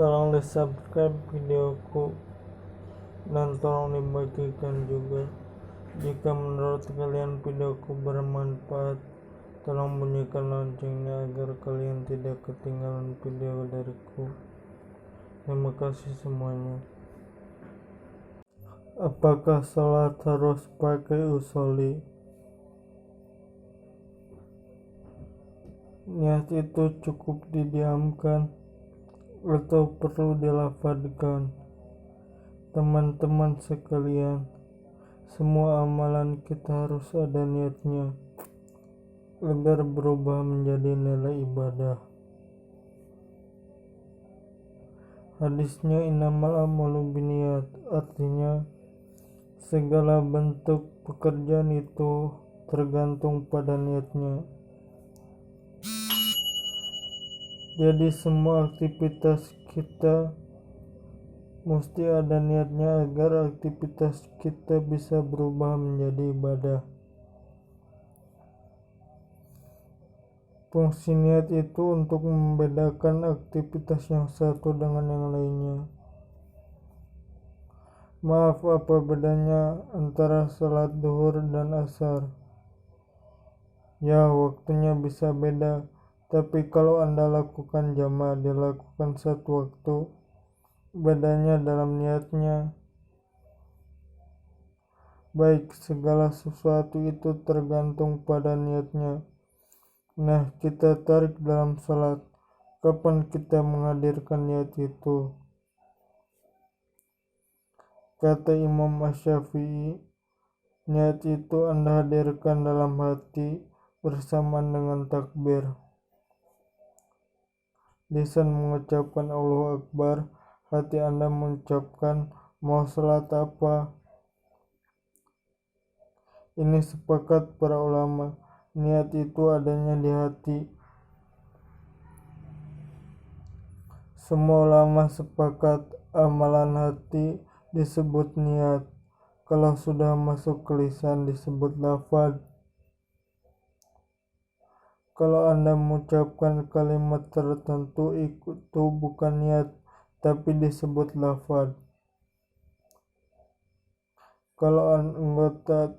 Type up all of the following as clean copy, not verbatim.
Tolong di subscribe videoku dan tolong dibagikan juga. Jika menurut kalian videoku bermanfaat, tolong bunyikan loncengnya agar kalian tidak ketinggalan video dariku. Terima kasih semuanya. Apakah sholat harus pakai usolli? Niat itu cukup didiamkan atau perlu dilafadzkan? Teman-teman sekalian, semua amalan kita harus ada niatnya agar berubah menjadi nilai ibadah. Hadisnya innamal a'malu binniyat, artinya segala bentuk pekerjaan itu tergantung pada niatnya. Jadi semua aktivitas kita mesti ada niatnya agar aktivitas kita bisa berubah menjadi ibadah. Fungsi niat itu untuk membedakan aktivitas yang satu dengan yang lainnya. Maaf, apa bedanya antara salat duhur dan asar? Ya, waktunya bisa beda, tapi kalau Anda lakukan jamaah dilakukan satu waktu, bedanya dalam niatnya. Baik, segala sesuatu itu tergantung pada niatnya. Nah, kita tarik dalam salat. Kapan kita menghadirkan niat itu? Kata Imam Asy-Syafi'i, niat itu Anda hadirkan dalam hati bersamaan dengan takbir. Lisan mengucapkan Allahu Akbar, hati Anda mengucapkan mau salat apa. Ini sepakat para ulama, niat itu adanya di hati. Semua ulama sepakat amalan hati disebut niat. Kalau sudah masuk ke lisan disebut lafaz. Kalau Anda mengucapkan kalimat tertentu itu bukan niat, tapi disebut lafaz. Kalau anggota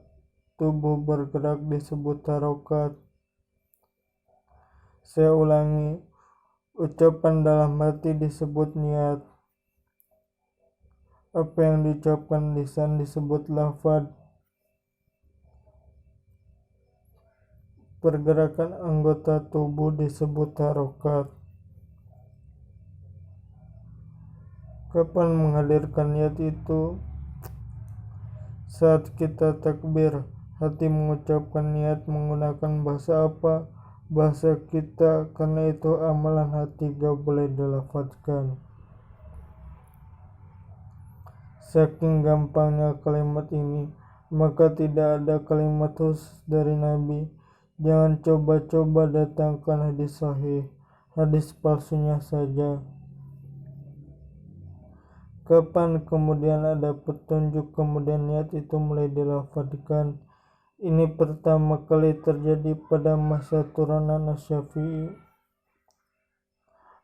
tubuh bergerak disebut harokat. Saya ulangi, ucapan dalam hati disebut niat. Apa yang diucapkan lisan disebut lafaz. Pergerakan anggota tubuh disebut harokat. Kapan menghadirkan niat itu? Saat kita takbir, hati mengucapkan niat menggunakan bahasa apa? Bahasa kita, karena itu amalan hati gak boleh dilafadzkan. Saking gampangnya kalimat ini, maka tidak ada kalimat khusus dari Nabi. Jangan coba-coba datangkan hadis sahih, hadis palsunya saja. Kapan kemudian ada petunjuk kemudian niat itu mulai dilafadzkan? Ini pertama kali terjadi pada masa turunan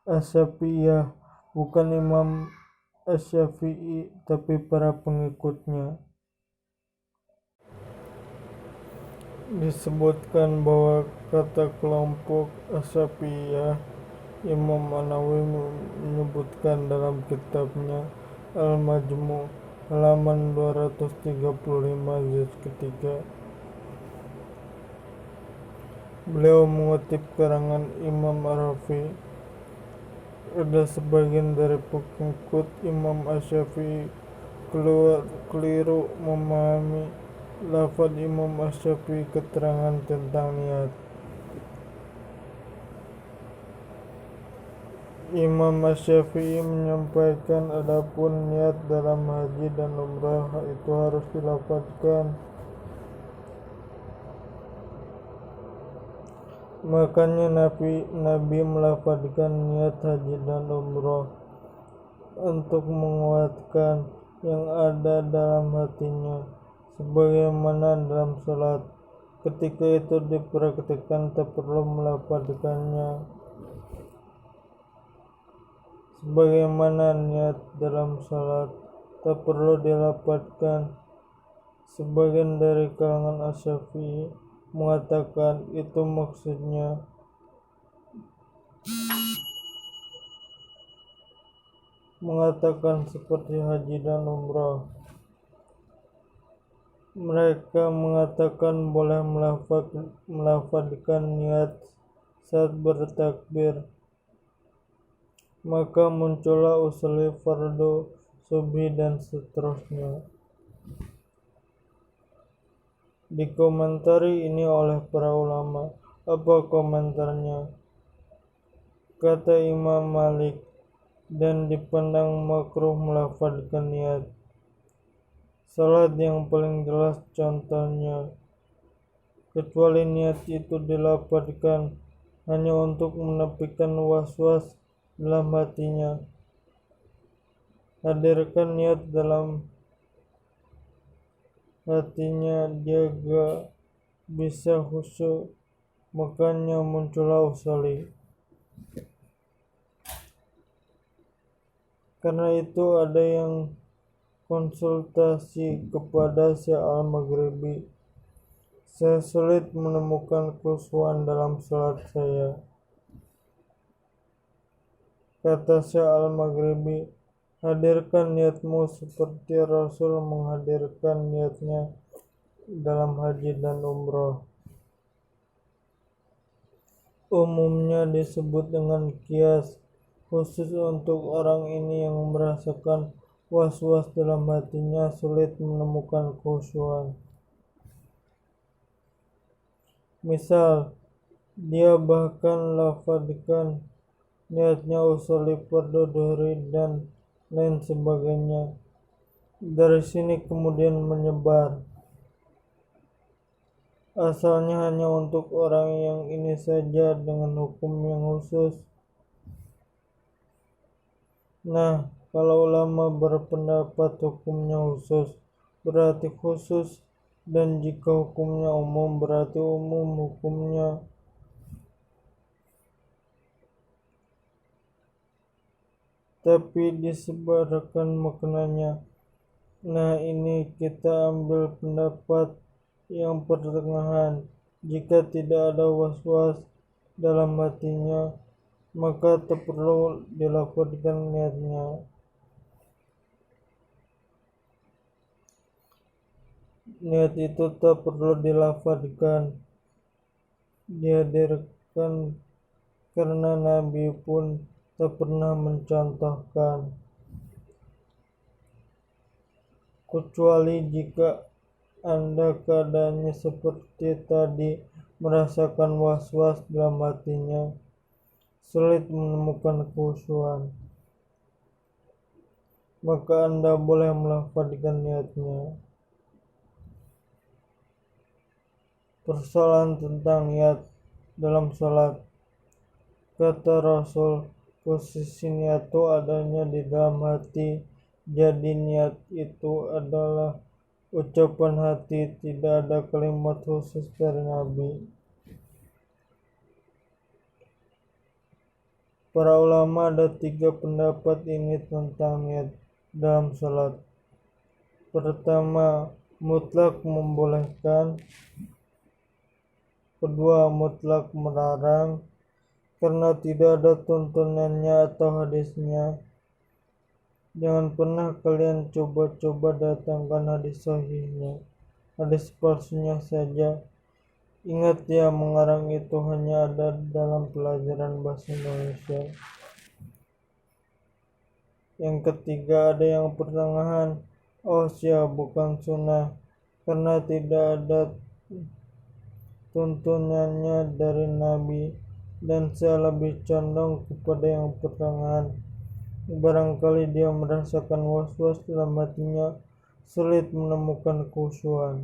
Asy-Syafi'iyah, bukan Imam Asy-Syafi'i, tapi para pengikutnya. Disebutkan bahwa kata kelompok Asy-Syafi'iyah, Imam An-Nawawi menyebutkan dalam kitabnya Al-Majmu' halaman 235 juz ketiga. Beliau mengutip karangan Imam Ar-Rafi. Ada sebagian dari pengikut Imam Asy-Syafi'i keliru memahami lafaz Imam Asy-Syafi'i keterangan tentang niat. Imam Asy-Syafi'i menyampaikan adapun niat dalam haji dan umrah itu harus dilafadzkan. Makanya Nabi melafadzkan niat haji dan umrah untuk menguatkan yang ada dalam hatinya, sebagaimana dalam salat. Ketika itu dipraktikkan tak perlu melafadzkannya. sebagaimana niat dalam salat tak perlu dilafadzkan. Sebagian dari kalangan Asy-Syafi'i mengatakan itu maksudnya mengatakan seperti haji dan umrah. Mereka mengatakan boleh melafadzkan niat saat bertakbir. Maka muncullah usul fardu, subhi dan seterusnya. Dikomentari ini oleh para ulama. Apa komentarnya? Kata Imam Malik, dan dipandang makruh melafadzkan niat. Salat yang paling jelas contohnya, kecuali niat itu dilafadzkan hanya untuk menepikan was-was dalam hatinya. Hadirkan niat dalam hatinya, dia gak bisa khusyuk, makanya muncullah usali. Karena itu ada yang konsultasi kepada Syekh Al-Maghribi. Saya sulit menemukan khusyuan dalam salat saya. Kata Syekh Al-Maghribi, hadirkan niatmu seperti Rasul menghadirkan niatnya dalam haji dan umrah. Umumnya disebut dengan qiyas, khusus untuk orang ini yang merasakan was-was dalam hatinya, sulit menemukan khusyuan. Misal, dia bahkan lafadzkan niatnya usolli fardu dhuhri dan lain sebagainya. Dari sini kemudian menyebar. Asalnya hanya untuk orang yang ini saja dengan hukum yang khusus. Nah, kalau ulama berpendapat hukumnya khusus, berarti khusus, dan jika hukumnya umum, berarti umum hukumnya. Tapi disebarkan maknanya. Nah, ini kita ambil pendapat yang pertengahan. Jika tidak ada was-was dalam hatinya, maka tak perlu dilafadzkan niatnya. Niat itu tak perlu dilafadzkan, dihadirkan, karena Nabi pun tak pernah mencontohkan, kecuali jika Anda keadaannya seperti tadi, merasakan was-was dalam hatinya, sulit menemukan khusyuan, maka Anda boleh melafadzkan niatnya. Persoalan tentang niat dalam salat. Kata Rasul, posisi niat itu adanya di dalam hati. Jadi niat itu adalah ucapan hati, tidak ada kalimat khusus dari Nabi. Para ulama ada 3 pendapat ini tentang niat dalam salat. Pertama, mutlak membolehkan. Kedua, mutlak melarang, karena tidak ada tuntunannya atau hadisnya. Jangan pernah kalian coba-coba datangkan hadis sahihnya, hadis palsunya saja. Ingat ya, mengarang itu hanya ada dalam pelajaran bahasa Indonesia. Yang ketiga, ada yang pertengahan. Oh siap, bukan sunnah, karena tidak ada tuntunannya dari Nabi, dan saya lebih condong kepada yang pertengahan. Barangkali dia merasakan was-was dalam hatinya, sulit menemukan khusyuan.